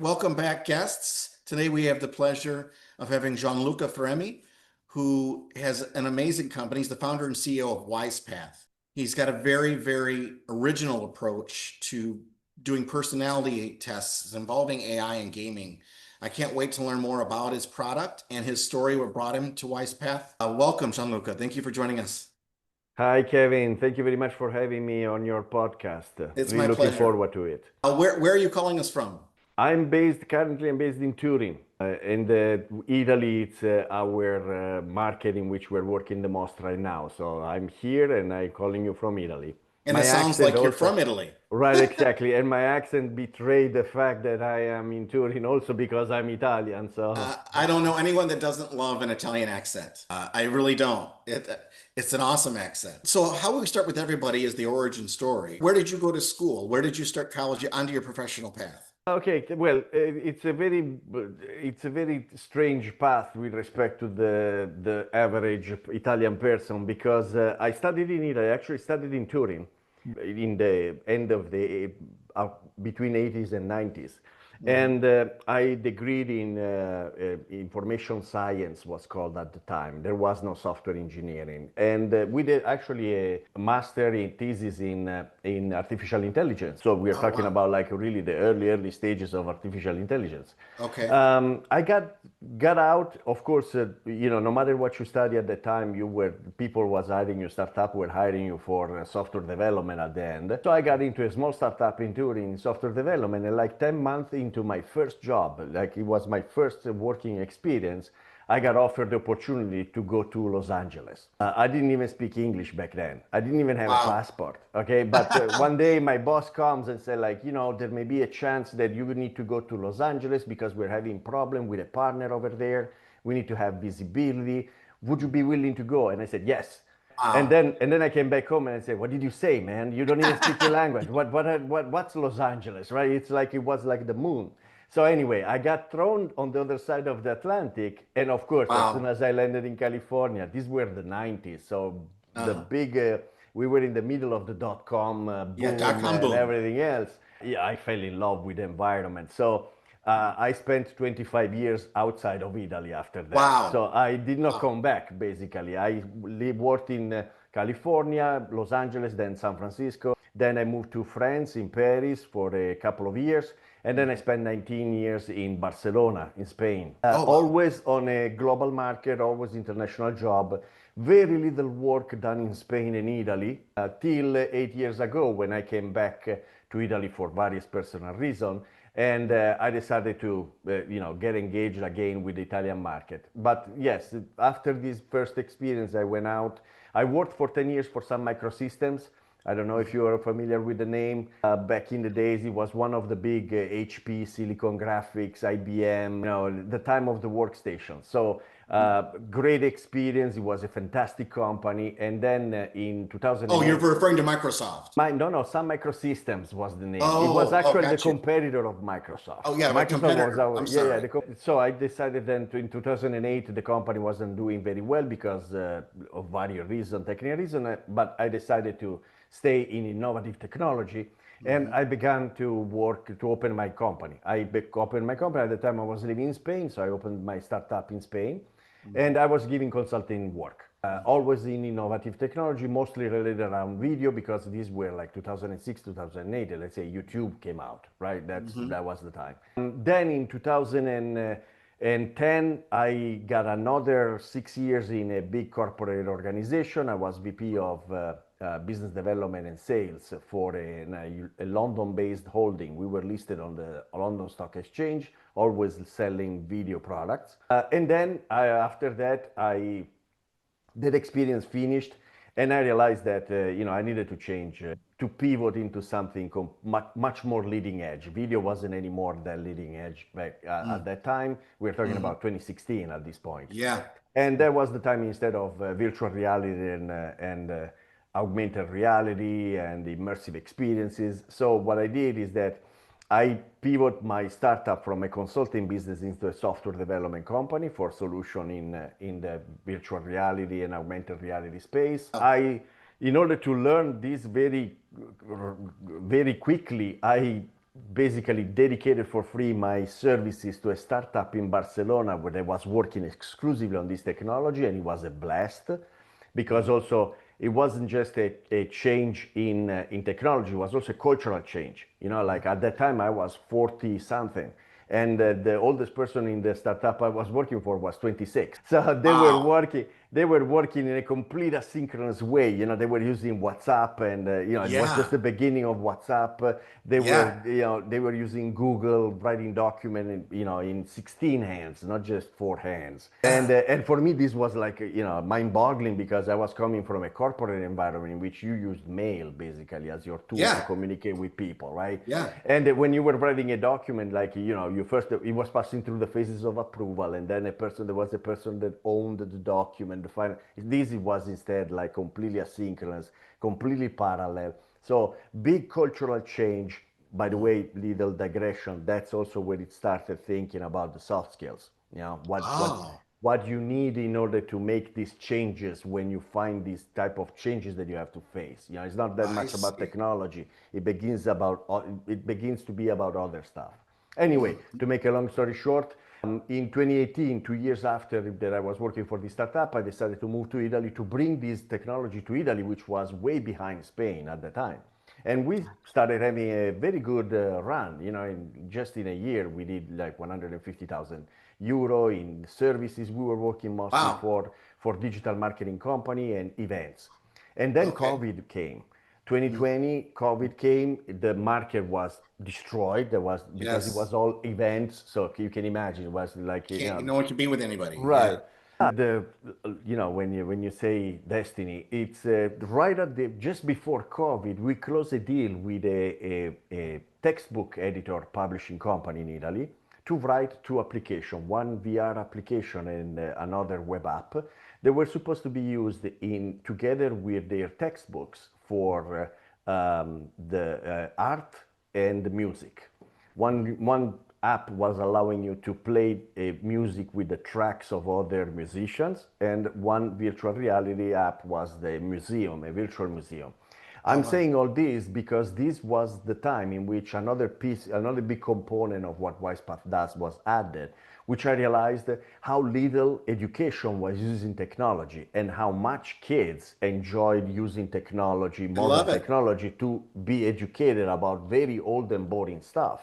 welcome back, guests. Today we have the pleasure of having Gian Luca Feremi, who has an amazing company. He's the founder and CEO of WisePath. He's got a very, very original approach to doing personality tests involving AI and gaming. I can't wait to learn more about his product and his story, what brought him to WisePath. Welcome, Gian Luca. Thank you for joining us. Hi, Kevin. Thank you very much for having me on your podcast. It's Really my looking pleasure. forward to it. Where are you calling us from? Currently I'm based in Turin. And Italy, it's our market in which we're working the most right now. So I'm here and I'm calling you from Italy. And My it sounds accent like you're also, from Italy. right, exactly. And my accent betrayed the fact that I am in Turin also because I'm Italian. So I don't know anyone that doesn't love an Italian accent. I really don't. It's an awesome accent. So how we start with everybody is the origin story. Where did you go to school? Where did you start college onto your professional path? Okay, well, it's a very strange path with respect to the average Italian person because I studied in Italy. I actually studied in Turin in the end of the between 80s and 90s. And I degreed in information science was called at the time. There was no software engineering, and we did actually a master in thesis in artificial intelligence. So we are talking Wow. about like really the early stages of artificial intelligence. Okay. I got out, of course. No matter what you study at the time, people was hiring you. Startup were hiring you for software development at the end. So I got into a small startup in Turin in software development, and like 10 months into my first job, like it was my first working experience, I got offered the opportunity to go to Los Angeles. I didn't even speak English back then. I didn't even have a Wow. passport. Okay, but one day my boss comes and said, like, there may be a chance that you would need to go to Los Angeles because we're having problem with a partner over there. We need to have visibility. Would you be willing to go? And I said yes. And Wow. then I came back home and I said, "What did you say, man? You don't even speak the language. What's Los Angeles, right? It's like it was like the moon." So anyway, I got thrown on the other side of the Atlantic, and of course, as soon Wow. as I landed in California, these were the '90s, so the Uh-huh. big we were in the middle of the dot-com Yeah, boom dot-com and boom. everything else. Yeah, I fell in love with the environment. So I spent 25 years outside of Italy after that. Wow. So I did not Wow. come back, basically. I worked in California, Los Angeles, then San Francisco. Then I moved to France, in Paris, for a couple of years. And then I spent 19 years in Barcelona, in Spain. Oh, wow. Always on a global market, always international job. Very little work done in Spain and Italy till 8 years ago when I came back to Italy for various personal reasons. And I decided to, get engaged again with the Italian market. But yes, after this first experience, I went out. I worked for 10 years for Sun Microsystems. I don't know if you are familiar with the name. Back in the days, it was one of the big HP, Silicon Graphics, IBM, the time of the workstation. So great experience. It was a fantastic company. And then in Oh, you're 2008, referring to Microsoft. no, Sun Microsystems was the name. It was Oh, actually the got you. competitor of Microsoft. Oh, yeah, my Microsoft was competitor. our, I'm yeah, yeah. sorry. So I decided then in 2008, the company wasn't doing very well because of various reasons, technical reasons, but I decided to stay in innovative technology. And I began to work to open my company. Opened my company at the time I was living in Spain, so I opened my startup in Spain, and I was giving consulting work. Always in innovative technology, mostly related around video because these were like 2006, 2008. Let's say YouTube came out, right? That was the time. Then in 2010, I got another 6 years in a big corporate organization. I was VP of business development and sales for a London-based holding. We were listed on the London Stock Exchange, always selling video products. And then after that, that experience finished, and I realized that I needed to change to pivot into something much more leading edge. Video wasn't anymore that leading edge back at that time. We're talking about 2016 at this point, Yeah. and that was the time instead of virtual reality and augmented reality and immersive experiences. So what I did is that I pivot my startup from a consulting business into a software development company for solution in the virtual reality and augmented reality space. In order to learn this very quickly, I basically dedicated for free my services to a startup in Barcelona where I was working exclusively on this technology, and it was a blast because also it wasn't just a change in technology, it was also a cultural change. You know, like at that time I was 40 something. And the oldest person in the startup I was working for was 26. So they were working in a complete asynchronous way. You know, they were using WhatsApp, and you know, it was just Yeah. the beginning of WhatsApp. They were, Yeah. you know, they were using Google, writing document, in, you know, in 16 hands, not just 4 hands. And for me, this was like, you know, mind-boggling because I was coming from a corporate environment in which you used mail basically as your tool to Yeah. communicate with people, right? Yeah. And when you were writing a document, like, you know, you first, it was passing through the phases of approval, and then there was a person that owned the document. The final, this was instead like completely asynchronous, completely parallel. So big cultural change. By the way, little digression. That's also where it started thinking about the soft skills. You know, Oh, what you need in order to make these changes when you find these type of changes that you have to face. You know, it's not that I much about see. technology. It begins to be about other stuff. Anyway, Mm. to make a long story short, in 2018, 2 years after that I was working for this startup, I decided to move to Italy to bring this technology to Italy, which was way behind Spain at the time. And we started having a very good run. You know, just in a year, we did like 150,000 euro in services. We were working mostly Wow. for digital marketing company and events. And then Okay. COVID came. Mm. 2020, COVID came. The market was destroyed. There was, because it Yes. was all events. So you can imagine it was like, you Can't, know, no one can be with anybody. Yeah. right. The You know, when you say destiny, it's right at the just before COVID, we closed a deal with a textbook editor publishing company in Italy to write 2 applications, one VR application and another web app. They were supposed to be used in together with their textbooks for the art and music. One app was allowing you to play music with the tracks of other musicians, and one virtual reality app was the museum, a virtual museum. Oh, I'm wow. saying all this because this was the time in which another piece, another big component of what WisePath does was added, which I realized how little education was using technology and how much kids enjoyed using technology, I modern love it. technology, to be educated about very old and boring stuff.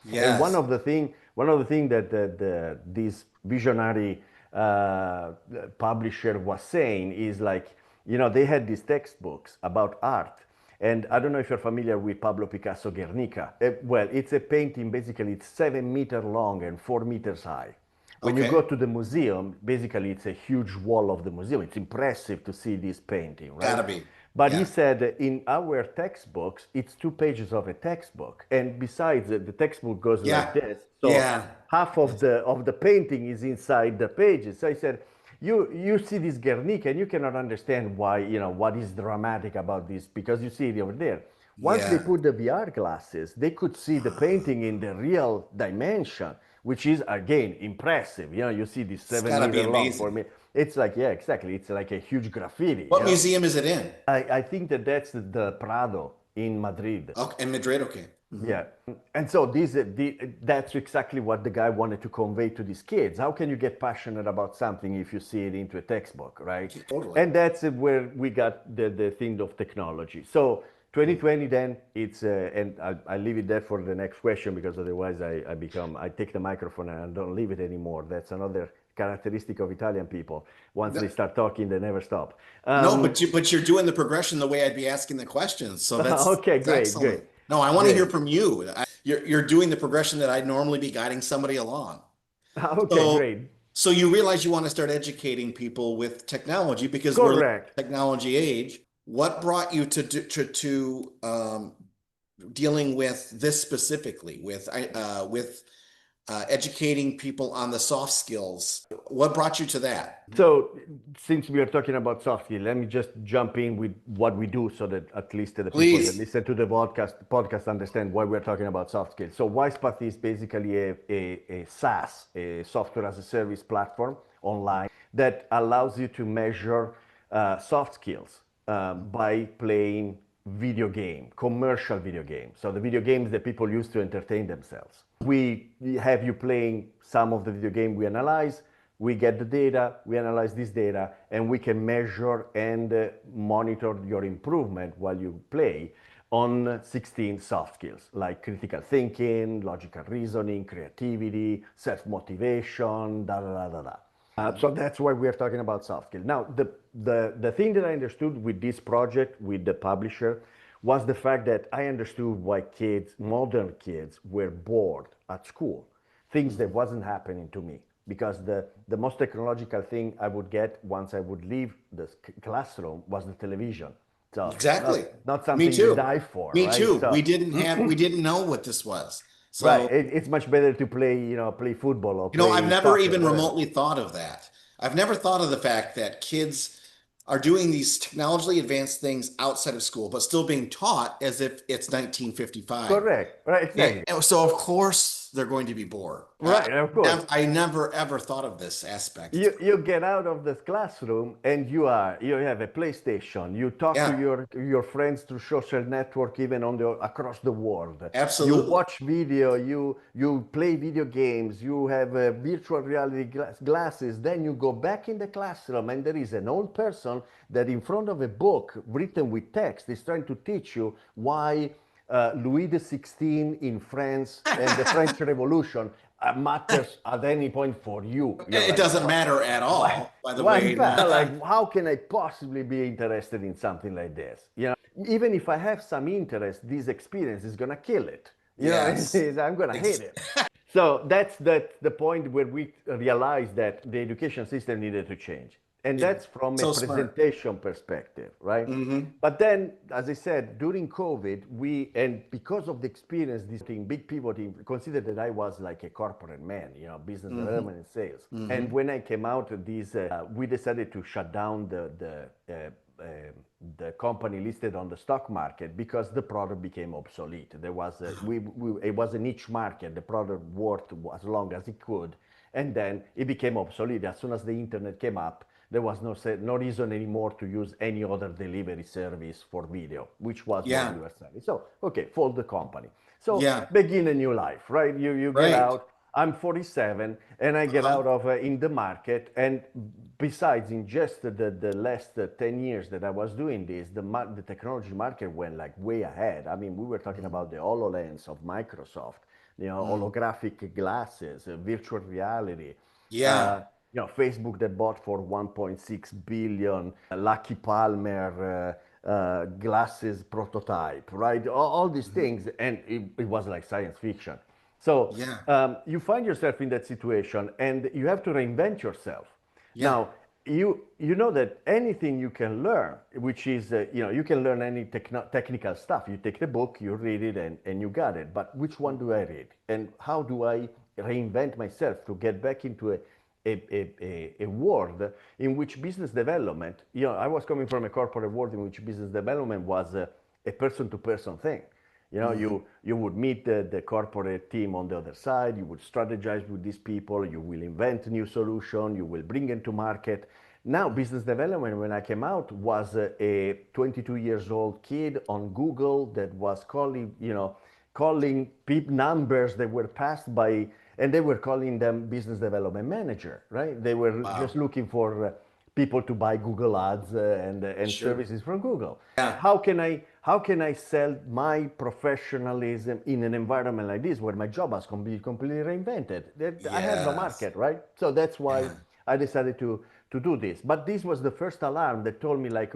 And Yes. one of the thing that this visionary publisher was saying is like, you know, they had these textbooks about art. And I don't know if you're familiar with Pablo Picasso Guernica. Well, it's a painting, basically, it's 7 meters long and 4 meters high. When you go Okay. to the museum, basically it's a huge wall of the museum. It's impressive to see this painting, right? Gotta be. But he Yeah. said in our textbooks, it's 2 pages of a textbook. And besides, the textbook goes like Yeah. this. So Yeah. half of the painting is inside the pages. So I said, you see this Guernica and you cannot understand why, you know, what is dramatic about this, because you see it over there. Once they Yeah. put the VR glasses, they could see the painting in the real dimension, which is again impressive. You know, you see this It's seven gotta be meter long for amazing. me. It's like, yeah, exactly. It's like a huge graffiti, you What know. museum is it in? I think that that's the Prado in Madrid. Okay, in Madrid. Okay. Hmm. Yeah. And so that's exactly what the guy wanted to convey to these kids. How can you get passionate about something if you see it into a textbook, right? Totally. And that's where we got the thing of technology. So Mm. 2020 then, it's, and I leave it there for the next question, because otherwise I take the microphone and I don't leave it anymore. That's another characteristic of Italian people. Once No, they start talking, they never stop. no, but you're doing the progression the way I'd be asking the questions. So Okay, that's great, great, excellent. No, I want to hear great. from you. You're doing the progression that I'd normally be guiding somebody along. Okay, So great. so you realize you want to start educating people with technology because we're in Correct. the technology age. What brought you to dealing with this specifically with educating people on the soft skills? What brought you to that? So, since we are talking about soft skill, let me just jump in with what we do so that at least the people that Please. listen to the podcast understand why we're talking about soft skills. So, WisePath is basically a SaaS, a software as a service platform online that allows you to measure soft skills by playing video game, commercial video games. So the video games that people use to entertain themselves. We have you playing some of the video game we analyze, we get the data, we analyze this data, and we can measure and monitor your improvement while you play on 16 soft skills like critical thinking, logical reasoning, creativity, self-motivation, da da da da da. So that's why we are talking about soft skills. Now, the thing that I understood with this project, with the publisher, was the fact that I understood why kids, modern kids, were bored at school. Things that wasn't happening to me. Because the most technological thing I would get once I would leave the classroom was the television. So Exactly. not Me something you too. die for, Me right? too. So, We didn't know what this was. right. So, It's much better to play, play football or I've play never soccer, even whatever. remotely thought of that. I've never thought of the fact that kids are doing these technologically advanced things outside of school, but still being taught as if it's 1955. Correct. Right. Exactly. And so of course they're going to be bored. Right. Of course. I never ever thought of this aspect. You get out of the classroom and you have a PlayStation. You talk to Yeah, your friends through social network, even on the across the world. You absolutely. watch video. You play video games. You have virtual reality glasses. Then you go back in the classroom and there is an old person that in front of a book written with text is trying to teach you why Louis XVI in France and the French Revolution matters at any point for you. You're It like, doesn't matter at all, by the way. like, how can I possibly be interested in something like this? Even if I have some interest, this experience is gonna kill it. Yes. I'm gonna hate it. So that's the point where we realized that the education system needed to change. And that's from a So smart. presentation perspective, right? But then, as I said, during COVID, and because of the experience, this thing, big people considered that I was like a corporate man, business development and sales. And when I came out of this, we decided to shut down the company listed on the stock market because the product became obsolete. There was it was a niche market. The product worked as long as it could, and then it became obsolete as soon as the internet came up. There was no reason anymore to use any other delivery service for video, which was what we were selling. So, okay, fold the company. So begin a new life, right? You get out. I'm 47 and I get out of in the market. And besides, in just the last 10 years that I was doing this, the technology market went like way ahead. I mean, we were talking about the HoloLens of Microsoft, holographic glasses, virtual reality. Facebook that bought for 1.6 billion, Lucky Palmer glasses prototype, right? All these things, and it was like science fiction. So you find yourself in that situation, and you have to reinvent yourself. Now, you know that anything you can learn, which is you can learn any technical stuff. You take the book, you read it, and you got it. But which one do I read, and how do I reinvent myself to get back into a world in which business development, I was coming from a corporate world in which business development was a person-to-person thing. You would meet the corporate team on the other side, you would strategize with these people, you will invent new solution, you will bring it to market. Now, business development, when I came out, was a 22 years old kid on Google that was calling numbers that were passed by, and they were calling them business development manager, right? They were just looking for people to buy Google ads and services from Google. How can I sell my professionalism in an environment like this where my job has completely reinvented? I have no market, right? So that's why I decided to do this. But this was the first alarm that told me like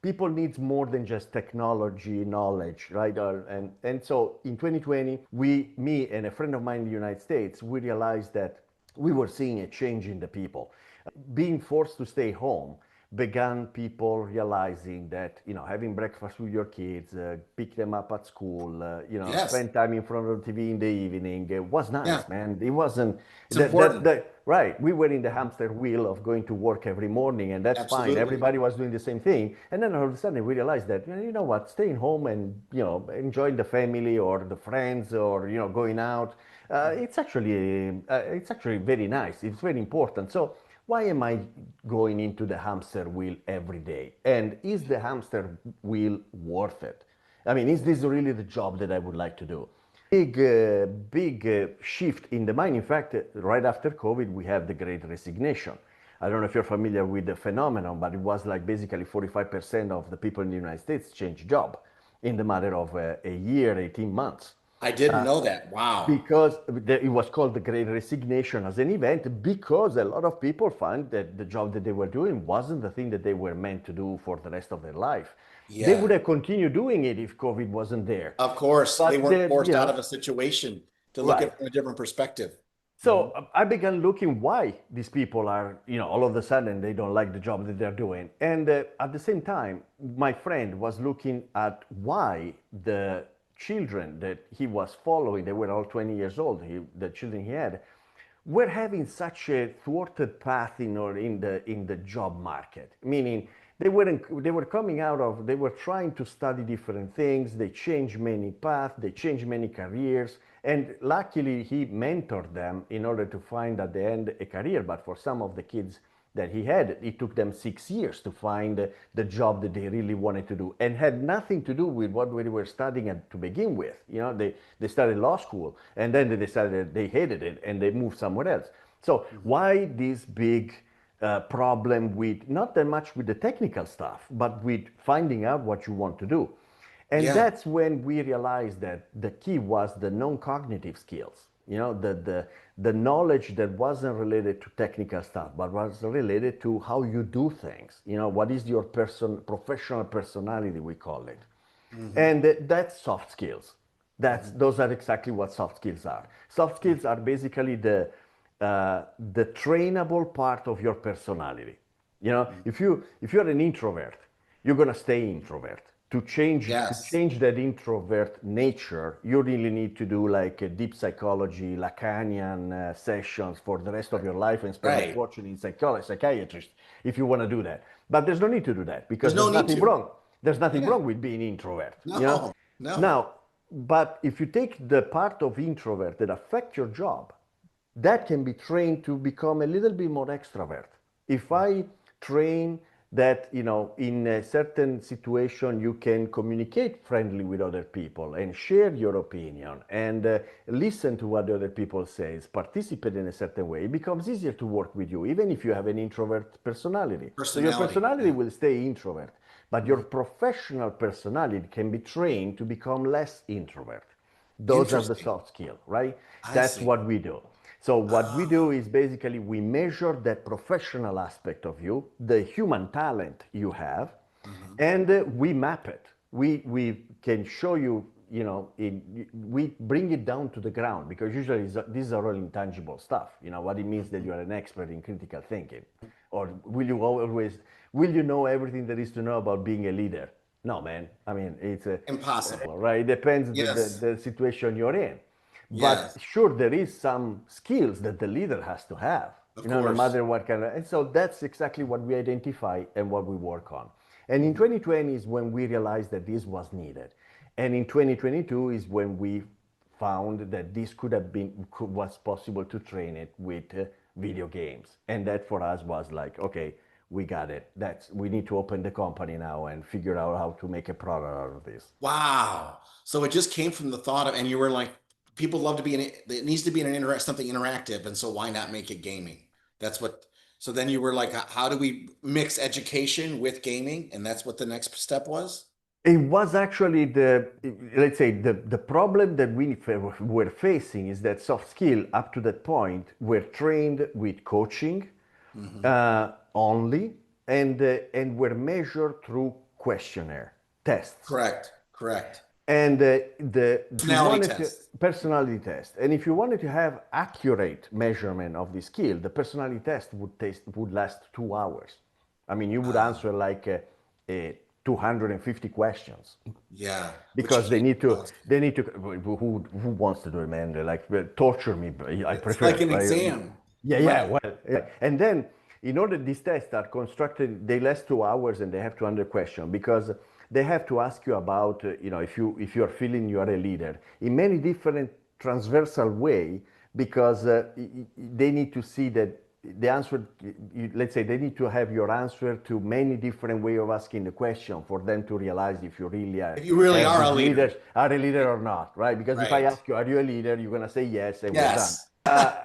people needs more than just technology knowledge, right? And so in 2020, me and a friend of mine in the United States, we realized that we were seeing a change in the people. Being forced to stay home began people realizing that, having breakfast with your kids, pick them up at school, spend time in front of the TV in the evening, was nice, man. It wasn't, it's important. Right. We were in the hamster wheel of going to work every morning, and that's fine. Everybody was doing the same thing. And then all of a sudden we realized that, you know what, staying home and, enjoying the family or the friends or, going out, it's actually very nice. It's very important. So why am I going into the hamster wheel every day? And is the hamster wheel worth it? I mean, is this really the job that I would like to do? Big shift in the mind. In fact, right after COVID, we have the Great Resignation. I don't know if you're familiar with the phenomenon, but it was like basically 45% of the people in the United States changed job in the matter of a year, 18 months. I didn't know that. Wow. Because it was called the Great Resignation as an event, because a lot of people found that the job that they were doing wasn't the thing that they were meant to do for the rest of their life. They Yeah. would have continued doing it if COVID wasn't there. Of course, they But weren't forced you out know, of a situation to look at right. it from a different perspective. So I began looking why these people are, all of a sudden they don't like the job that they're doing. And at the same time, my friend was looking at why the children that he was following, they were all 20 years old, the children he had, were having such a thwarted path in the job market. Meaning they were coming out of, they were trying to study different things, they changed many paths, they changed many careers, and luckily he mentored them in order to find at the end a career. But for some of the kids that he had, it took them 6 years to find the job that they really wanted to do, and had nothing to do with what we were studying to begin with. They started law school, and then they decided they hated it and they moved somewhere else. So why this big problem with not that much with the technical stuff, but with finding out what you want to do? And Yeah. that's when we realized that the key was the non-cognitive skills. The knowledge that wasn't related to technical stuff, but was related to how you do things. What is your professional personality, we call it. And that's soft skills. Those are exactly what soft skills are. Soft skills are basically the trainable part of your personality. If you're an introvert, you're gonna stay introvert. To Yes. change that introvert nature, you really need to do like a deep psychology, Lacanian sessions for the rest of your life and spend a Right. fortune in psychiatrist if you want to do that. But there's no need to do that because There's no need nothing to. wrong. There's nothing Yeah. wrong with being introvert. No, no. Now, but if you take the part of introvert that affect your job, that can be trained to become a little bit more extrovert. If I train that, in a certain situation, you can communicate friendly with other people and share your opinion and listen to what the other people say, participate in a certain way, it becomes easier to work with you, even if you have an introvert personality. So your personality Yeah. will stay introvert, but your professional personality can be trained to become less introvert. Those are the Interesting. soft skills, right? I That's see. what we do. So what we do Ah, is basically we measure that professional aspect of you, the human talent you have, mhm. and we map it. We can show you, we bring it down to the ground because usually these are all intangible stuff. What it means that you are an expert in critical thinking, or will you know everything there is to know about being a leader? No, man. I mean, it's Impossible. right. It depends Yes. the situation you're in. But Yes. sure, there is some skills that the leader has to have, Of no course. matter what kind of. And so that's exactly what we identify and what we work on. And in 2020 is when we realized that this was needed. And in 2022 is when we found that this was possible to train it with video games. And that for us was like, okay, we got it. We need to open the company now and figure out how to make a product out of this. Wow. So it just came from the thought of, and you were like, people love to be in it. It needs to be something interactive. And so why not make it gaming? That's what, so then you were like, how do we mix education with gaming? And that's what the next step was? It was actually let's say, the problem that we were facing is that soft skill up to that point were trained with coaching Mhm. only and were measured through questionnaire tests. Correct. Correct. And if you Personality wanted to, test. personality test, and if you wanted to have accurate measurement of the skill, the personality test would last 2 hours. I mean, you would Ah, answer like 250 questions yeah. Which you because they can't need do to those. who wants to do it, man? They like torture me, but I It's prefer like it, an right? exam. Yeah, Right. well, yeah. And then in order these tests are constructed, they last 2 hours and they have to under question because they have to ask you about, if you are feeling you are a leader in many different transversal way because they need to see that the answer, let's say they need to have your answer to many different way of asking the question for them to realize if you really are, If you really have are a this leader. are a leader or not, right? Because if I Right. ask you, are you a leader? You're going to say yes, and we're done. Yes.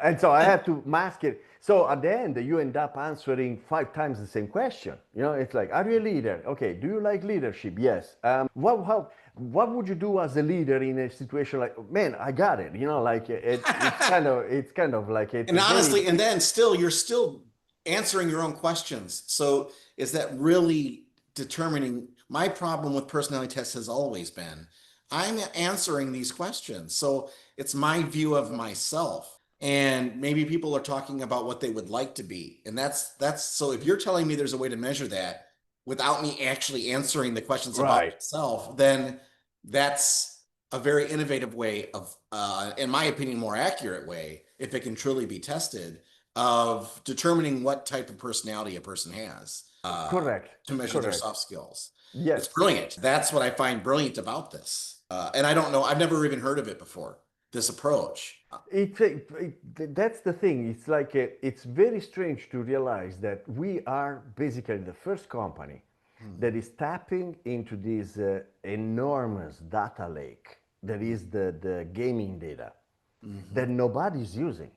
And so I have to mask it. So at the end, you end up answering 5 times the same question. You know, it's like, are you a leader? Okay. Do you like leadership? Yes. What would you do as a leader in a situation like, man, I got it. You know, like it's kind of like it's And honestly, very and then still, you're still answering your own questions. So is that really determining? My problem with personality tests has always been I'm answering these questions. So it's my view of myself. And maybe people are talking about what they would like to be. And that's so if you're telling me there's a way to measure that without me actually answering the questions about right. myself, then that's a very innovative way of, in my opinion, more accurate way, if it can truly be tested, of determining what type of personality a person has Correct. to measure their Correct. soft skills. It's Yes. brilliant. That's what I find brilliant about this. And I don't know, I've never even heard of it before, this approach. That's the thing. It's like it's very strange to realize that we are basically the first company that is tapping into this enormous data lake that is the gaming data that nobody's using.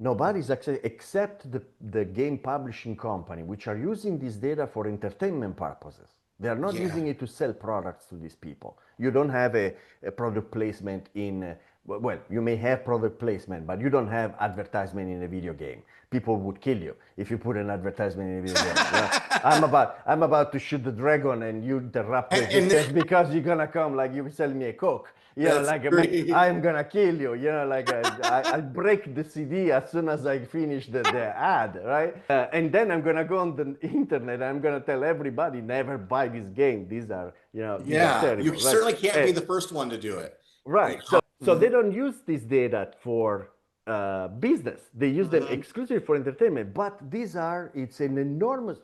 Nobody's actually, except the game publishing company, which are using this data for entertainment purposes. They are not Yeah. using it to sell products to these people. You don't have a product placement in, well, you may have product placement, but you don't have advertisement in a video game. People would kill you if you put an advertisement in a video game. You know, I'm about to shoot the dragon and you interrupt And just because you're gonna come like you sell me a Coke. You know, that's like, man, great. I'm gonna kill you. You know, like I'll break the CD as soon as I finish the ad, right? And then I'm gonna go on the internet. I'm gonna tell everybody never buy this game. These are, these are Yeah, you terrible, right? certainly can't be the first one to do it. You Right. know? So they don't use this data for business. They use them Mhm. exclusively for entertainment. But it's an enormous,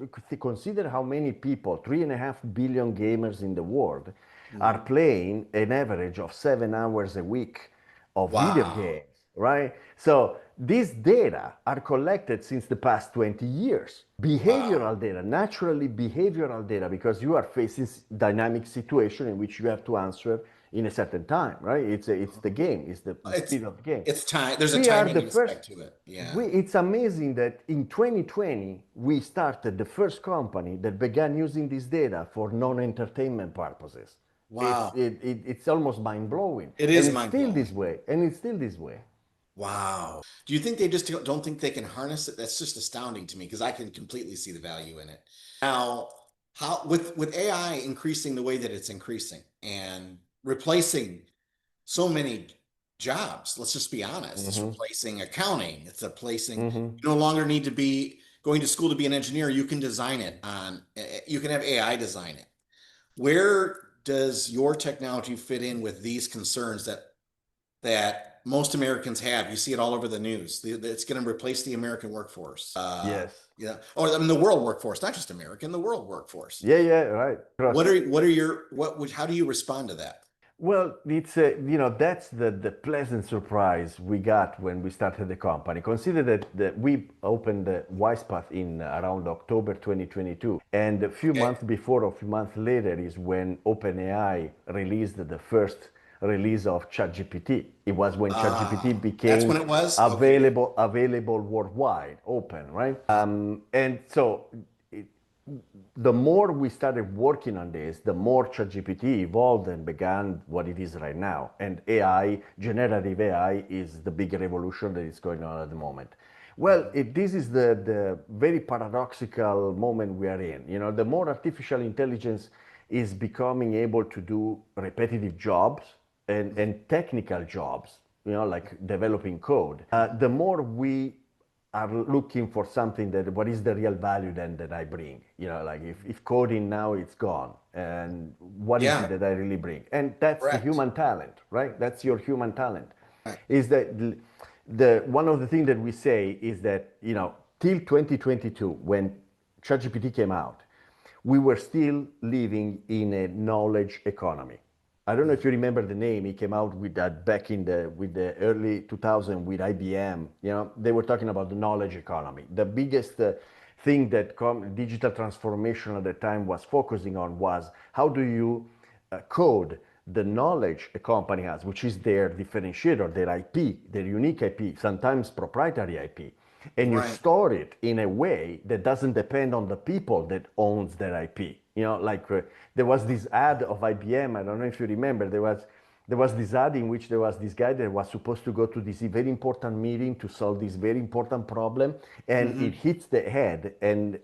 consider how many people, 3.5 billion gamers in the world, are Mhm. playing an average of 7 hours a week of video Wow. games, right? So these data are collected since the past 20 years. Wow. Behavioral data, naturally behavioral data, because you are facing dynamic situation in which you have to answer in a certain time, right? It's the game, it's the It's speed of the game. it's time. There's a We are timing the first. aspect to it. Yeah. It's amazing that in 2020 we started the first company that began using this data for non-entertainment purposes. Wow. It's almost mind blowing, It and is it's mind still blowing. this way, and it's still this way. Wow. Do you think they just don't think they can harness it? That's just astounding to me because I can completely see the value in it. Now, how with AI increasing the way that it's increasing and replacing so many jobs, let's just be honest. It's Hmm. replacing accounting. It's replacing, Hmm. you no longer need to be going to school to be an engineer. You can design it you can have AI design it. Where does your technology fit in with these concerns that most Americans have? You see it all over the news. It's going to replace the American workforce. Yes. Yeah, or I mean the world workforce, not just American, the world workforce. Yeah. Yeah. Right. What are your what would how do you respond to that? Well, it's that's the pleasant surprise we got when we started the company. Consider that we opened the WisePath in around October 2022, and a few Okay. months before, or a few months later, is when OpenAI released the first release of ChatGPT. It was when ChatGPT That's became when it was. Okay. available worldwide, open, right? And so the more we started working on this, the more ChatGPT evolved and began what it is right now. And AI, generative AI, is the big revolution that is going on at the moment. Well, this is the very paradoxical moment we are in. The more artificial intelligence is becoming able to do repetitive jobs and technical jobs, like developing code, the more we are looking for something that what is the real value then that I bring. Like if coding now it's gone, and what is it Yeah, that I really bring? And that's the correct. human talent, right? That's your human talent. Right. Is that the one of the things that we say is that till 2022 when ChatGPT came out, we were still living in a knowledge economy. I don't know if you remember the name. He came out with that back in the early 2000 with IBM. You know, they were talking about the knowledge economy. The biggest thing that digital transformation at the time was focusing on was how do you code the knowledge a company has, which is their differentiator, their IP, their unique IP, sometimes proprietary IP, and you store it in a way that doesn't depend on the people that owns that IP. You know, like there was this ad of IBM. I don't know if you remember. There was this ad in which there was this guy that was supposed to go to this very important meeting to solve this very important problem, and it hits the head and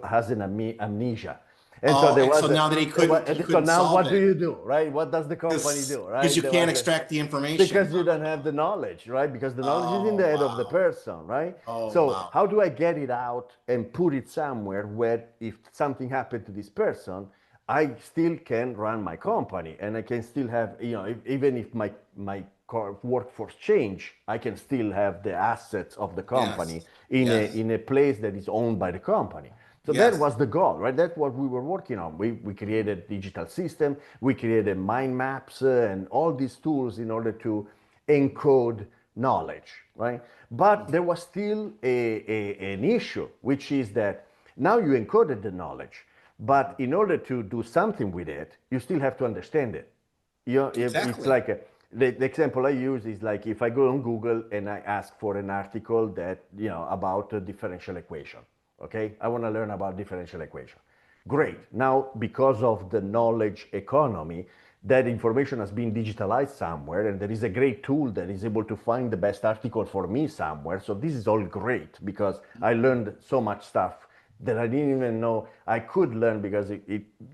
has an amnesia. And so there was. So now that he couldn't now solve what do it you do, right? What does the company do, right? because you There can't was extract the information. because you don't have the knowledge, right? Because the knowledge is in the head of the person, right? So how do I get it out and put it somewhere where if something happened to this person, I still can run my company and I can still have, you know, even if my workforce change, I can still have the assets of the company in a place that is owned by the company. So that was the goal, right? That's what we were working on. We created digital system, we created mind maps and all these tools in order to encode knowledge, right? But there was still an issue, which is that now you encoded the knowledge, but in order to do something with it, you still have to understand it. You know, it's like the example I use is like if I go on Google and I ask for an article that, you know, about a differential equation. Okay, I want to learn about differential equation. Great. Now, because of the knowledge economy, that information has been digitalized somewhere, and there is a great tool that is able to find the best article for me somewhere. So this is all great because I learned so much stuff that I didn't even know I could learn because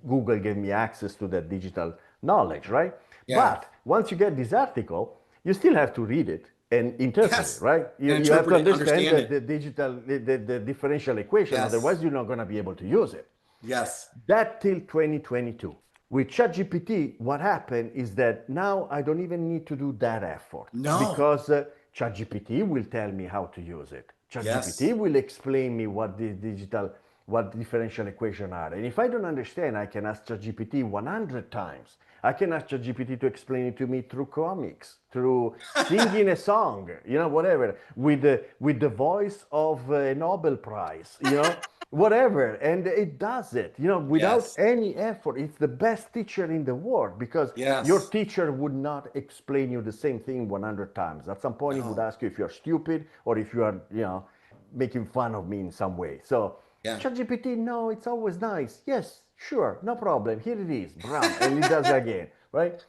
Google gave me access to that digital knowledge, right? But once you get this article, you still have to read it and interpret it, right? You have to understand the differential equation. Otherwise, you're not going to be able to use it. That till 2022. With ChatGPT, what happened is that now I don't even need to do that effort. Because ChatGPT will tell me how to use it. ChatGPT will explain me what differential equation are. And if I don't understand, I can ask ChatGPT 100 times. I can ask ChatGPT to explain it to me through comics, through singing a song, you know, whatever, with the voice of a Nobel Prize, you know, whatever. And it does it, you know, without any effort. It's the best teacher in the world because your teacher would not explain you the same thing 100 times. At some point, he would ask you if you're stupid or if you are, you know, making fun of me in some way. So ChatGPT, no, it's always nice. Yes, sure, no problem. Here it is, brown, and it does again, right?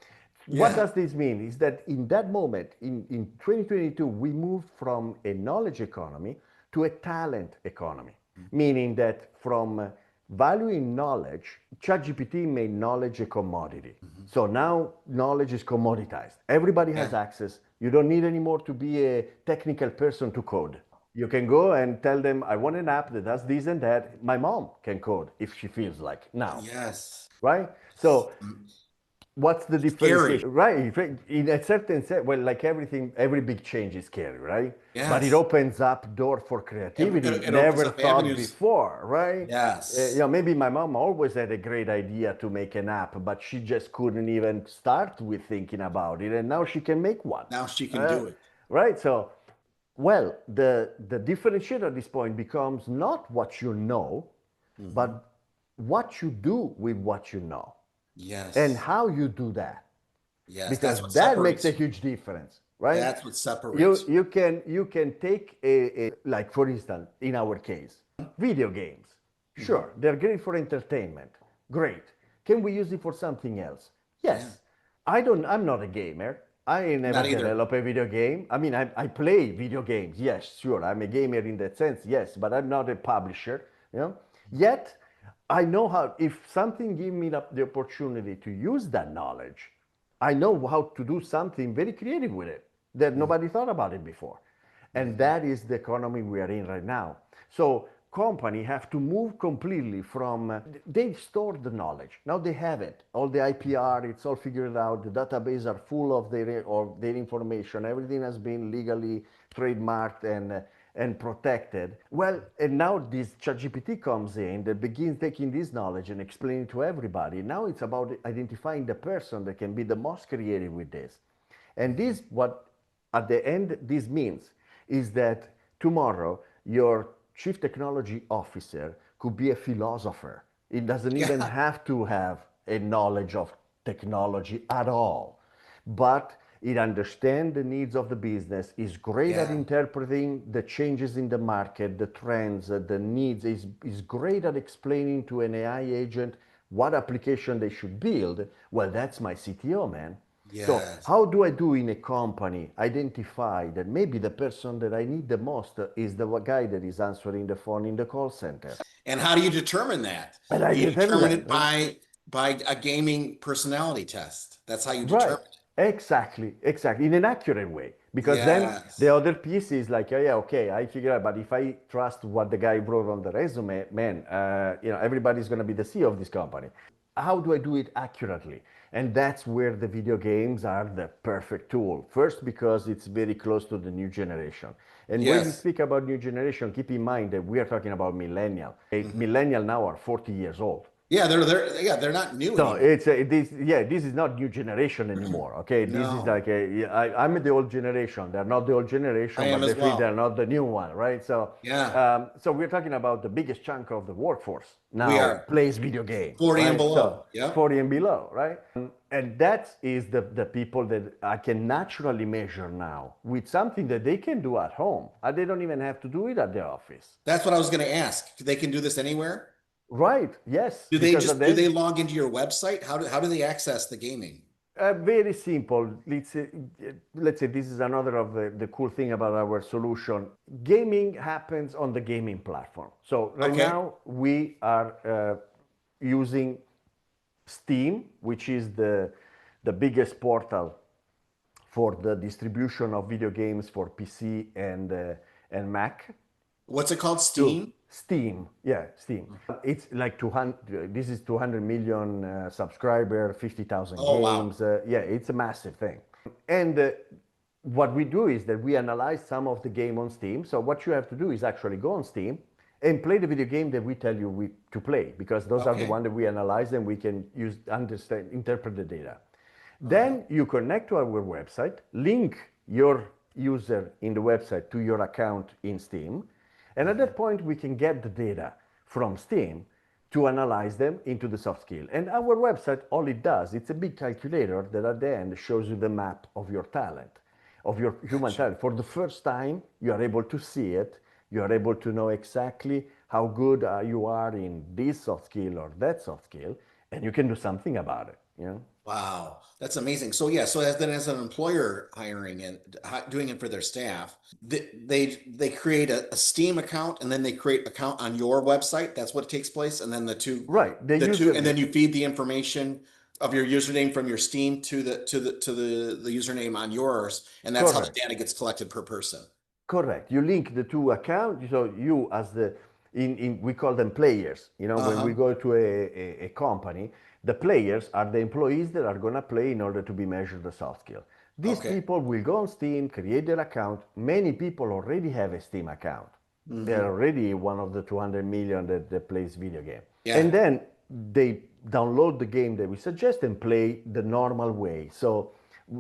What does this mean? Is that in that moment, in 2022, we moved from a knowledge economy to a talent economy, meaning that from valuing knowledge, ChatGPT made knowledge a commodity. So now knowledge is commoditized. Everybody has access. You don't need anymore to be a technical person to code. You can go and tell them, I want an app that does this and that. My mom can code if she feels like now. Right? So what's the difference? Right. In a certain sense, well, like everything, every big change is scary, right? But it opens up door for creativity never thought before, right? You know, maybe my mom always had a great idea to make an app, but she just couldn't even start with thinking about it. And now she can make one. Now she can do it. Right. So, well, the differentiator at this point becomes not what you know, but what you do with what you know. And how you do that. Because that makes a huge difference, right? That's what separates. You can take like for instance, in our case, video games. Sure, they're great for entertainment. Great. Can we use it for something else? Yes. I'm not a gamer. I never develop a video game. I mean, I play video games. Yes, sure. I'm a gamer in that sense. Yes, but I'm not a publisher. You know. Yet, I know how. If something gives me the opportunity to use that knowledge, I know how to do something very creative with it that nobody thought about it before, and that is the economy we are in right now. So companies have to move completely from, they store the knowledge. Now they have it. All the IPR, it's all figured out. The database are full of their information. Everything has been legally trademarked and protected. Well, and now this ChatGPT comes in that begins taking this knowledge and explaining to everybody. Now it's about identifying the person that can be the most creative with this. And this, what at the end this means, is that tomorrow your chief technology officer could be a philosopher. It doesn't even have to have a knowledge of technology at all, but it understands the needs of the business, is great at interpreting the changes in the market, the trends, the needs, is great at explaining to an AI agent what application they should build. Well, that's my CTO, man. Yes. So how do I do in a company identify that maybe the person that I need the most is the guy that is answering the phone in the call center? And how do you determine that? And I You determine determine that, it by a gaming personality test. That's how you right. determine it. Exactly, in an accurate way. Because then the Yes. other piece is like, yeah, okay, I figure out, but if I trust what the guy wrote on the resume, man, everybody's going to be the CEO of this company. How do I do it accurately? And that's where the video games are the perfect tool. First, because it's very close to the new generation. And when we Yes. speak about new generation, keep in mind that we are talking about millennial. Millennial now are 40 years old. Yeah, they're not new So anymore. this is not new generation anymore. Okay, this is No, like I'm the old generation. They're not the old I generation, am but as definitely they're well. not the new one, right? So Yeah, so we're talking about the biggest chunk of the workforce we now are plays video games, 40 and right? So below. Yep. 40 and below, right? And that is the people that I can naturally measure now with something that they can do at home. And they don't even have to do it at the office. That's what I was going to ask. They can do this anywhere? Right, yes, Do they because just do they log into your website? How do they access the gaming? Very simple. Let's say this is another of the cool thing about our solution. Gaming happens on the gaming platform. So right Okay. now we are using Steam, which is the biggest portal for the distribution of video games for PC and Mac. What's it called? To Steam? Steam, yeah, Steam. It's like 200. This is 200 million subscriber, 50,000 Oh, wow. games. Yeah, it's a massive thing. And what we do is that we analyze some of the game on Steam. So what you have to do is actually go on Steam and play the video game that we tell you to play, because those are the Okay. ones that we analyze and we can use, understand, interpret the data. Then you connect to our website, link your user in the website to your account in Steam, and at that point we can get the data from Steam to analyze them into the soft skill. And our website, all it does, it's a big calculator that at the end shows you the map of your talent, of your human Gotcha. talent. For the first time, you are able to see it. You are able to know exactly how good you are in this soft skill or that soft skill, and you can do something about it. You know? Wow, that's amazing. So yeah, so as an employer hiring and doing it for their staff, they create a Steam account and then they create account on your website. That's what takes place, and then Right. The the two, user, and then you feed the information of your username from your Steam to the username on yours, and that's how the correct. data gets collected per person. Correct. You link the two accounts. So you, as the in we call them players. You know, when we Uh-huh. go to a company, the players are the employees that are gonna play in order to be measured the soft skill. These Okay. people will go on Steam, create their account. Many people already have a Steam account. They're Hmm. already one of the 200 million that plays video game. Yeah. And then they download the game that we suggest and play the normal way. So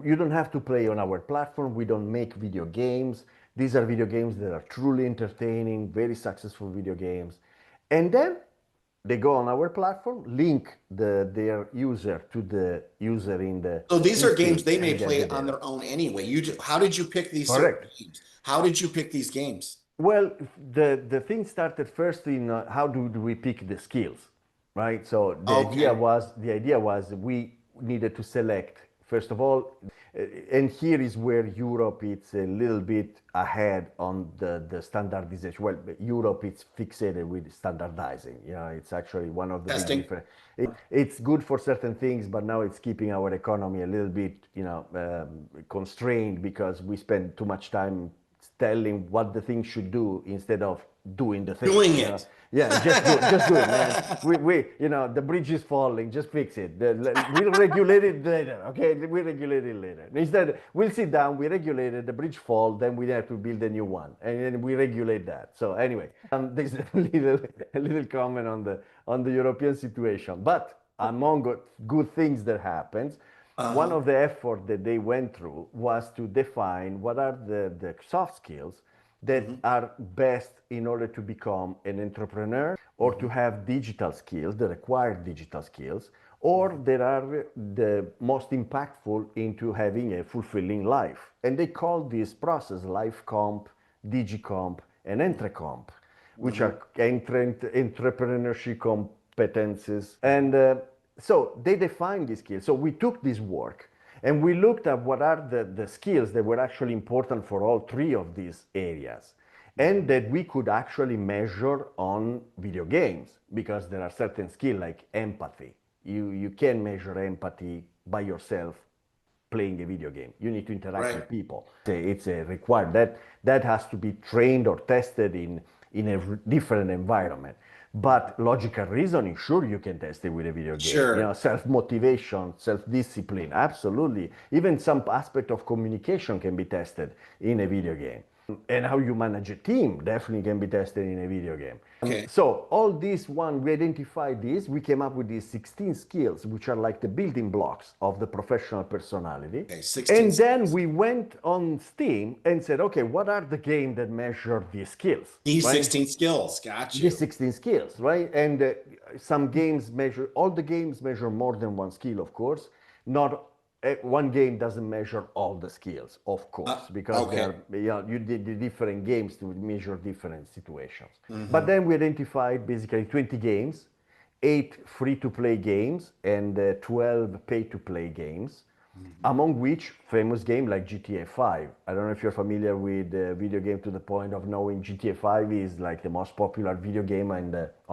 you don't have to play on our platform. We don't make video games. These are video games that are truly entertaining, very successful video games. And then they go on our platform, link their user to the user So these in are games Steam, they may and get the play on data. their own anyway. How did you pick these certain Correct. games? How did you pick these games? Well, the thing started first in how do we pick the skills, right? So Okay. the idea was we needed to select first of all, and here is where Europe is a little bit ahead on the standardization. Well, Europe is fixated with standardizing. You know, it's actually one of the big Testing. difference. It's good for certain things, but now it's keeping our economy a little bit, constrained because we spend too much time telling what the thing should do instead of doing the thing. Doing you know? it. Yeah, just do it, man. You know, the bridge is falling. Just fix it. We'll regulate it later. Okay, we'll regulate it later. Instead, we'll sit down. We regulate it. The bridge fall. Then we have to build a new one, and then we regulate that. So anyway, there's a little comment on the European situation. But among good things that happens, one of the effort that they went through was to define what are the soft skills that are best in order to become an entrepreneur or to have digital skills, the required digital skills, or that are the most impactful into having a fulfilling life. And they call this process life comp, digicomp, and entrecomp, which are entrepreneurship competences. And so they defined these skills. So we took this work and we looked at what are the skills that were actually important for all three of these areas and that we could actually measure on video games, because there are certain skills like empathy. You can't measure empathy by yourself playing a video game. You need to interact with people. It's a required, that has to be trained or tested in a different environment. But logical reasoning, sure, you can test it with a video game. Sure. You know, self-motivation, self-discipline, absolutely. Even some aspect of communication can be tested in a video game. And how you manage a team definitely can be tested in a video game. Okay. So all these we identified these, we came up with these 16 skills, which are like the building blocks of the professional personality. Okay, 16 and then skills. we went on Steam and said, okay, what are the games that measure these skills? These right? 16 skills, got you. These 16 skills, right? And some games all the games measure more than one skill, of course. Not one game doesn't measure all the skills, of course, because you did the different games to measure different situations. But then we identified basically 20 games, 8 free-to-play games and 12 pay-to-play games, among which famous game like GTA 5. I don't know if you're familiar with the video game to the point of knowing GTA 5 is like the most popular video game on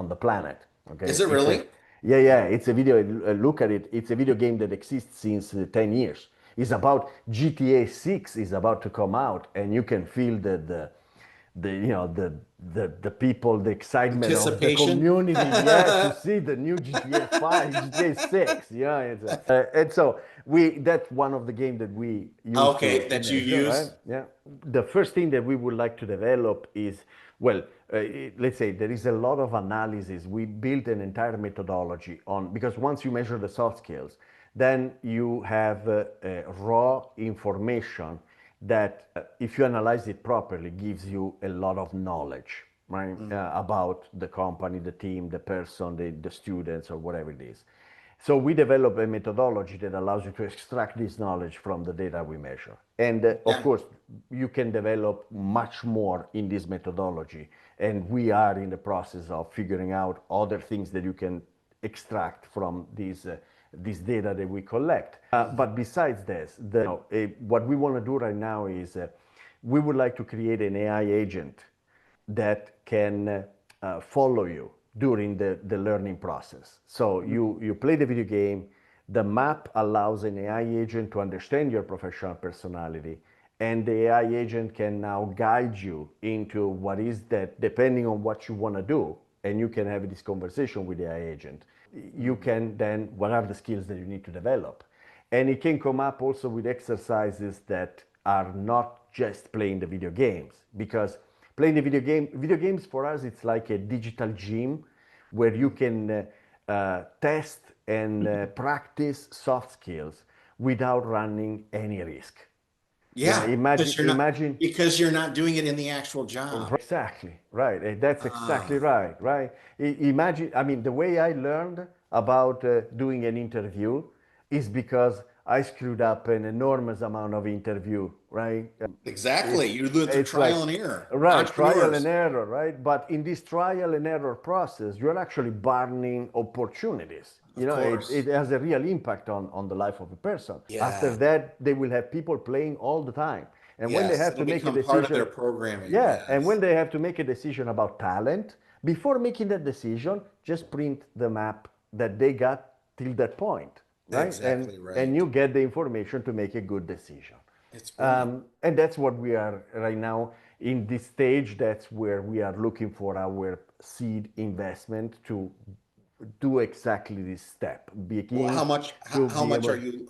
the planet. Okay? Is it really? Yeah, it's a video, look at it, it's a video game that exists since 10 years. It's about GTA 6 is about to come out, and you can feel the people, the excitement of the community, to see the new GTA 5, GTA 6, and so that's one of the games that we use. That you use. Right? Yeah. The first thing that we would like to develop is, let's say there is a lot of analysis. We built an entire methodology because once you measure the soft skills, then you have raw information that, if you analyze it properly, gives you a lot of knowledge, right? About the company, the team, the person, the students, or whatever it is. So we develop a methodology that allows you to extract this knowledge from the data we measure. And of course, you can develop much more in this methodology. And we are in the process of figuring out other things that you can extract from this data that we collect. But besides this, what we want to do right now is we would like to create an AI agent that can follow you during the learning process. So you play the video game, the map allows an AI agent to understand your professional personality, and the AI agent can now guide you into what is that, depending on what you want to do, and you can have this conversation with the AI agent. You can then, what are the skills that you need to develop? And it can come up also with exercises that are not just playing the video games, because playing the video games for us, it's like a digital gym where you can test and practice soft skills without running any risk. Yeah, imagine because you're not doing it in the actual job. Exactly, right. That's exactly right. Imagine, the way I learned about doing an interview is because I screwed up an enormous amount of interview, right? Exactly. You do it through trial and error. Right, trial and error, right? But in this trial and error process, you're actually burning opportunities. It has a real impact on the life of a person. Yeah. After that, they will have people playing all the time. And when they have to make a decision, part of their programming. And when they have to make a decision about talent, before making that decision, just print the map that they got till that point. Right? Exactly right. And you get the information to make a good decision. It's and that's what we are right now. in this stage, that's where we are looking for our seed investment to do exactly this step. Well, Begin to be able.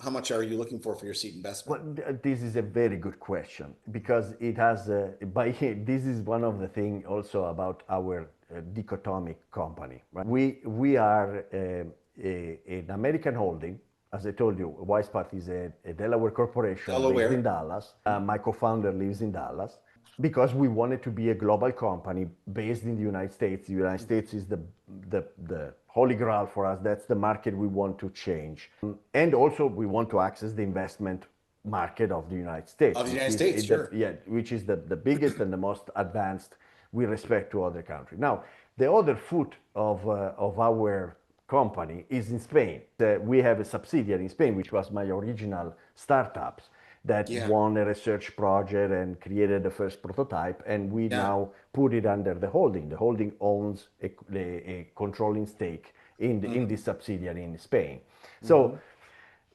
how much are you looking for your seed investment? Well, this is a very good question because it has this is one of the things also about our dichotomic company. Right? We are an American holding. As I told you, WisePath is a Delaware corporation based in Delaware. Dallas. My co-founder lives in Dallas because we wanted to be a global company based in the United States. The United States is the holy grail for us. That's the market we want to change. And also we want to access the investment market of the United States. Of the United States, sure. Which is the biggest and the most advanced with respect to other countries. Now, the other foot of our company is in Spain. We have a subsidiary in Spain, which was my original startups that won a research project and created the first prototype, and we now put it under the holding. The holding owns a controlling stake in this subsidiary in Spain. So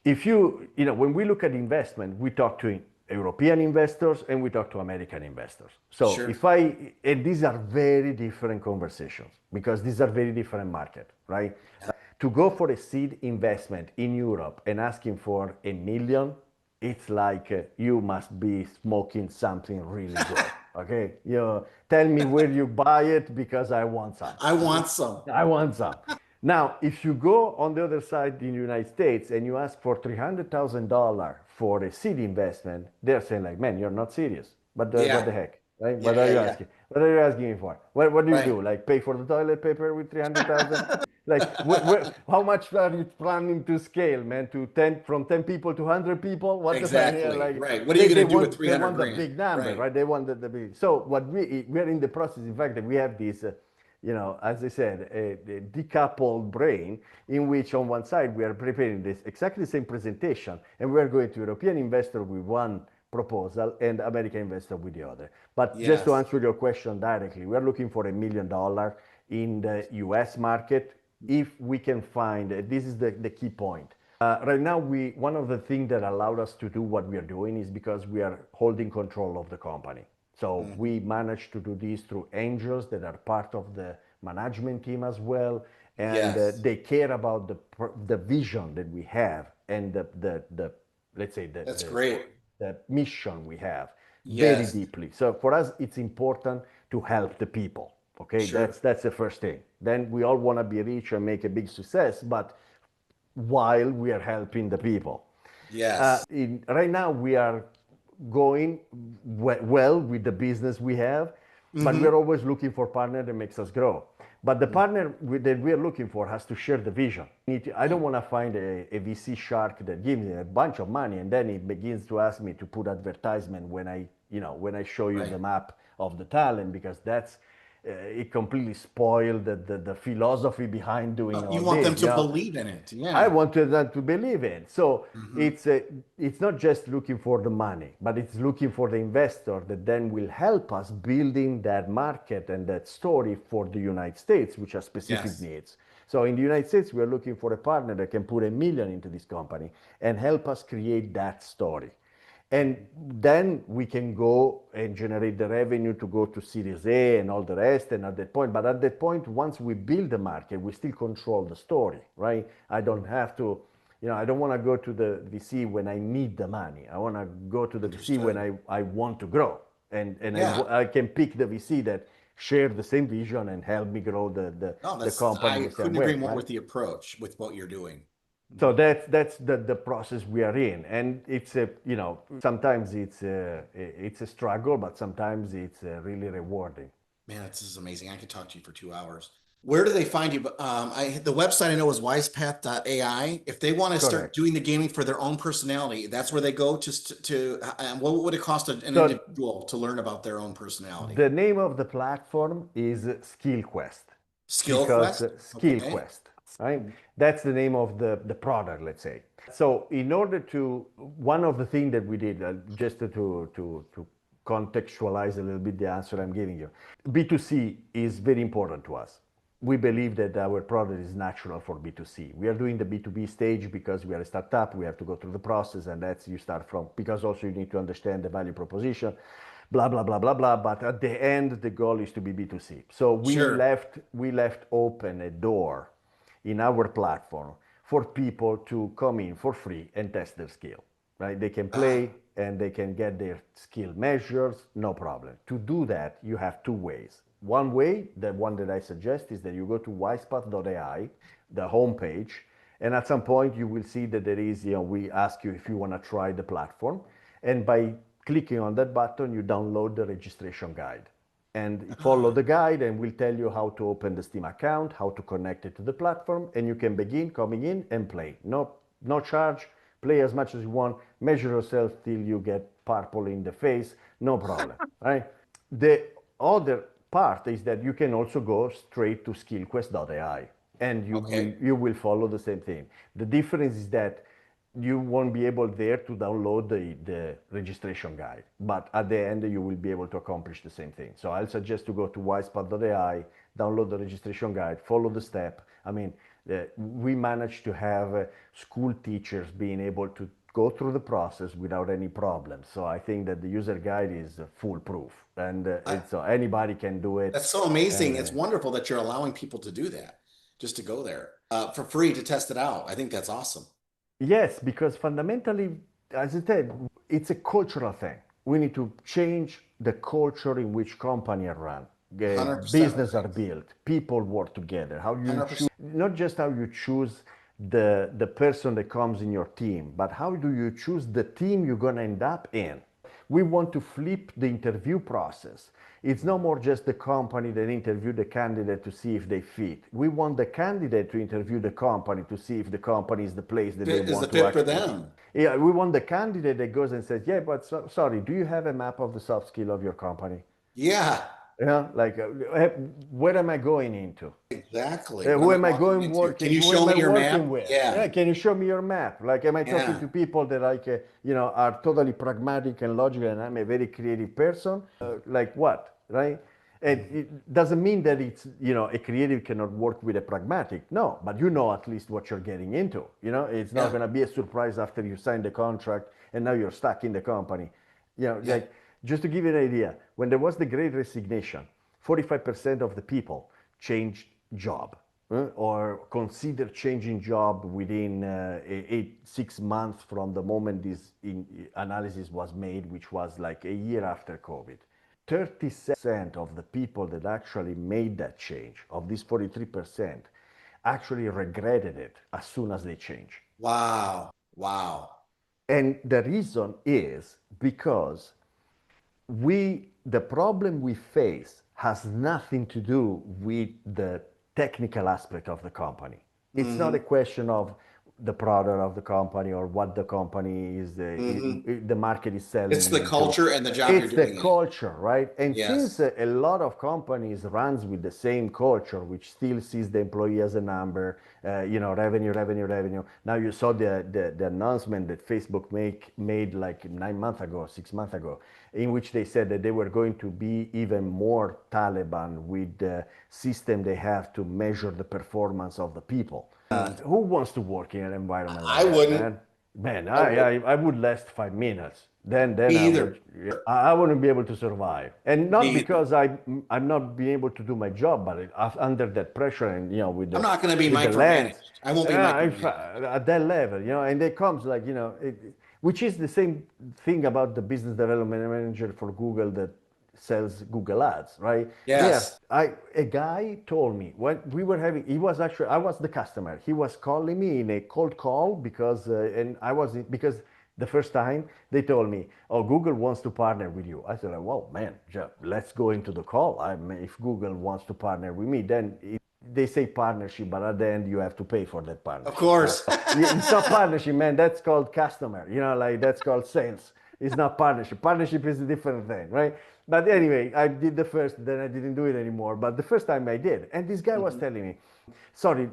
if when we look at investment, we talk to European investors and we talk to American investors. So and these are very different conversations because these are very different market, right? To go for a seed investment in Europe and asking for $1 million, it's like you must be smoking something really good. Okay, tell me where you buy it because I want some. I want some. I want some. Now, if you go on the other side in the United States and you ask for $300,000 for a seed investment, they're saying like, man, you're not serious. But what the heck, right? What are you asking? What are you asking me for? What do you do? Like pay for the toilet paper with 300,000? Like, how much are you planning to scale, man? From 10 people to 100 people? What Exactly. The like, right. What are you going to do with 300 They want grand? the big number, right? They want the big. So what we're in the process, in fact, that we have this, as I said, a decoupled brain in which on one side we are preparing this exactly the same presentation, and we are going to European investor with one proposal and American investor with the other. But just to answer your question directly, we are looking for $1 million in the US market. If we can find, this is the key point. Right now, one of the things that allowed us to do what we are doing is because we are holding control of the company. So we managed to do this through angels that are part of the management team as well, and they care about the vision that we have and the let's say the mission we have very deeply. So for us, it's important to help the people. Okay, that's the first thing. Then we all want to be rich and make a big success, but while we are helping the people. Yes. Right now we are going well with the business we have, but we're always looking for partner that makes us grow. But the partner that we're looking for has to share the vision. I don't want to find a VC shark that gives me a bunch of money and then it begins to ask me to put advertisement when I show you the map of the talent, because that's it completely spoiled the philosophy behind doing all this. You want them to believe in it. Yeah. I wanted them to believe in. So it's not just looking for the money, but it's looking for the investor that then will help us building that market and that story for the United States, which are specific needs. So in the United States, we're looking for a partner that can put $1 million into this company and help us create that story. And then we can go and generate the revenue to go to Series A and all the rest. And at that point, but at that point, once we build the market, we still control the story, right? I don't have to, I don't want to go to the VC when I need the money. I want to go to the VC when I want to grow. And I can pick the VC that share the same vision and help me grow the company. I couldn't agree more with the approach, with what you're doing. So that's the process we are in, and it's sometimes it's a struggle, but sometimes it's really rewarding. Man, this is amazing. I could talk to you for 2 hours. Where do they find you? The website I know is wisepath.ai. If they want to start doing the gaming for their own personality, that's where they go to what would it cost an individual to learn about their own personality? The name of the platform is SkillQuest. SkillQuest. Right? That's the name of the product, let's say. So in order to, one of the things that we did, just to contextualize a little bit the answer I'm giving you, B2C is very important to us. We believe that our product is natural for B2C. We are doing the B2B stage because we are a startup, we have to go through the process, and that's you start from, because also you need to understand the value proposition. blah, blah, blah, blah, blah. But at the end, the goal is to be B2C. So Sure. we left open a door in our platform for people to come in for free and test their skill, right? They can Ah, play and they can get their skill measures, no problem. To do that, you have two ways. One way, the one that I suggest, is that you go to wisepath.ai, the homepage, and at some point you will see that there is, we ask you if you want to try the platform. And by clicking on that button, you download the registration guide and follow ah, the guide, and we'll tell you how to open the Steam account, how to connect it to the platform, and you can begin coming in and play. No charge, play as much as you want, measure yourself till you get purple in the face, no problem, right? The other part is that you can also go straight to skillquest.ai and okay. you will follow the same thing. The difference is that you won't be able there to download the registration guide, but at the end you will be able to accomplish the same thing. So I'll suggest to go to wisepath.ai, download the registration guide, follow the step. I mean, we managed to have school teachers being able to go through the process without any problems. So I think that the user guide is foolproof, and I, anybody can do it. that's so amazing. And It's wonderful that you're allowing people to do that, just to go there for free to test it out. I think that's awesome. yes, because fundamentally, as I said, it's a cultural thing. We need to change the culture in which companies are run. 100% Business are agree. built, people work together. How you choose, 100%. not just how you choose the person that comes in your team, but how do you choose the team you're going to end up in? We want to flip the interview process. It's no more just the company that interview the candidate to see if they fit. We want the candidate to interview the company to see if the company is the place that they Fit is the want to fit for actually. them. Yeah, we want the candidate that goes and says, "Yeah, but sorry, do you have a map of the soft skill of your company? Yeah, Yeah, like where am I going into? exactly. What am Who I am I walking going into? Can you working? Who show am me I your map? working with? Yeah, Yeah, can you show me your map? Like, am I talking yeah, to people that like, are totally pragmatic and logical, and I'm a very creative person? Like what, right? And it doesn't mean that it's, a creative cannot work with a pragmatic. No, but you know at least what you're getting into. It's not yeah, going to be a surprise after you sign the contract and now you're stuck in the company. yeah, Like just to give you an idea, when there was the Great Resignation, 45% of the people changed job or consider changing job within 6 months from the moment this analysis was made, which was like a year after COVID. 30% of the people that actually made that change, of this 43%, actually regretted it as soon as they changed. wow, wow. And the reason is because the problem we face has nothing to do with the technical aspect of the company. It's not a Mm-hmm, question of the product of the company or what the company is mm-hmm. the market is It's selling the into. culture and the job you're It's the doing it. culture, right? And since Yes. a lot of companies runs with the same culture, which still sees the employee as a number, revenue, revenue, revenue. Now you saw the announcement that Facebook made like 9 months ago, 6 months ago, in which they said that they were going to be even more Taliban with the system they have to measure the performance of the people. Who wants to work in an environment like I that, wouldn't. man? Man, I would. I would last 5 minutes. Then Me I either. would, I wouldn't be able to survive. And Me not either. because I'm not being able to do my job, but under that pressure and, I'm not going to be with the lens, micromanaged. I won't be micromanaged. at that level, and it comes like, which is the same thing about the business development manager for Google that sells Google Ads, right? Yes. A guy told me when we were having, he was actually, I was the customer. He was calling me in a cold call because, and I was, because the first time they told me, oh, Google wants to partner with you. I said, like, well, man, let's go into the call. If Google wants to partner with me, then they say partnership, but at the end you have to pay for that Of partnership. course. It's not partnership, man. That's called customer. Like that's called sales. It's not partnership. Partnership is a different thing, right? But anyway, I did the first, then I didn't do it anymore. But the first time I did, and this guy was Mhm. telling me, "Sorry,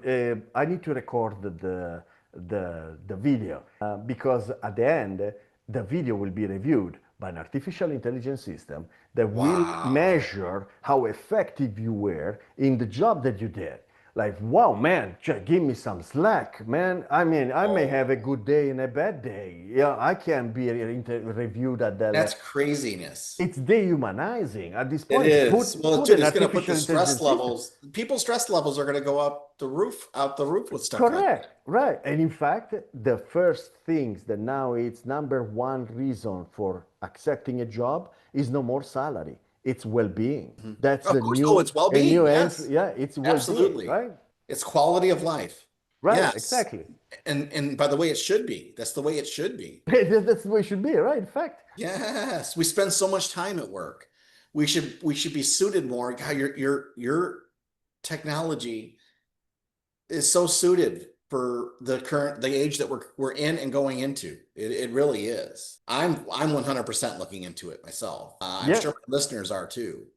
I need to record the video because at the end the video will be reviewed by an artificial intelligence system that will Wow. measure how effective you were in the job that you did." like, wow, man, just give me some slack, man. I mean, I may have a good day and a bad day. Yeah, I can't be reviewed at that That's level. craziness. It's dehumanizing at this It point. is. Well, Put dude, an it's going to put the artificial stress intelligence system. levels, people's stress levels are going to go out the roof with stuff like that. Correct, right. And in fact, the first things that now it's number one reason for accepting a job is no more salary. It's well-being. Mhm. That's Of the course. Oh, new it's a new well-being. entry. Yes, Yeah, it's well-being, absolutely. right? It's quality of life. Right, Yes. exactly. And by the way, it should be. That's the way it should be. That's the way it should be, right? In fact, Yes. We spend so much time at work. We should be suited more. God, your technology is so suited for the age that we're in and going into. It really is. I'm 100% looking into it myself. I'm yeah. sure my listeners are too.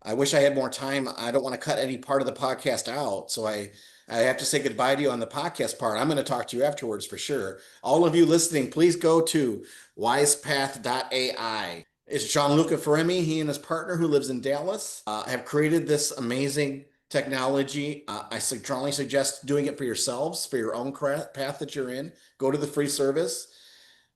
I wish I had more time. I don't want to cut any part of the podcast out, so I have to say goodbye to you on the podcast part. I'm going to talk to you afterwards for sure. All of you listening, please go to wisepath.ai. It's Gianluca Feremi. He and his partner, who lives in Dallas, have created this amazing technology. I strongly suggest doing it for yourselves, for your own path that you're in. Go to the free service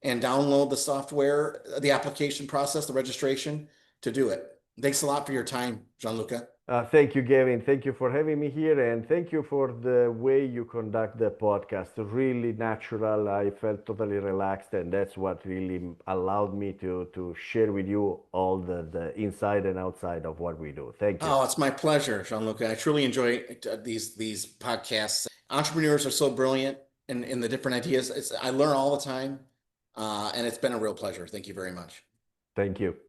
and download the software, the application process, the registration to do it. Thanks a lot for your time, Gianluca. Thank you, Gavin. Thank you for having me here, and thank you for the way you conduct the podcast. Really natural. I felt totally relaxed, and that's what really allowed me to share with you all the inside and outside of what we do. Thank you. Oh, it's my pleasure, Gianluca. I truly enjoy these podcasts. Entrepreneurs are so brilliant in the different ideas. I learn all the time, and it's been a real pleasure. Thank you very much. Thank you.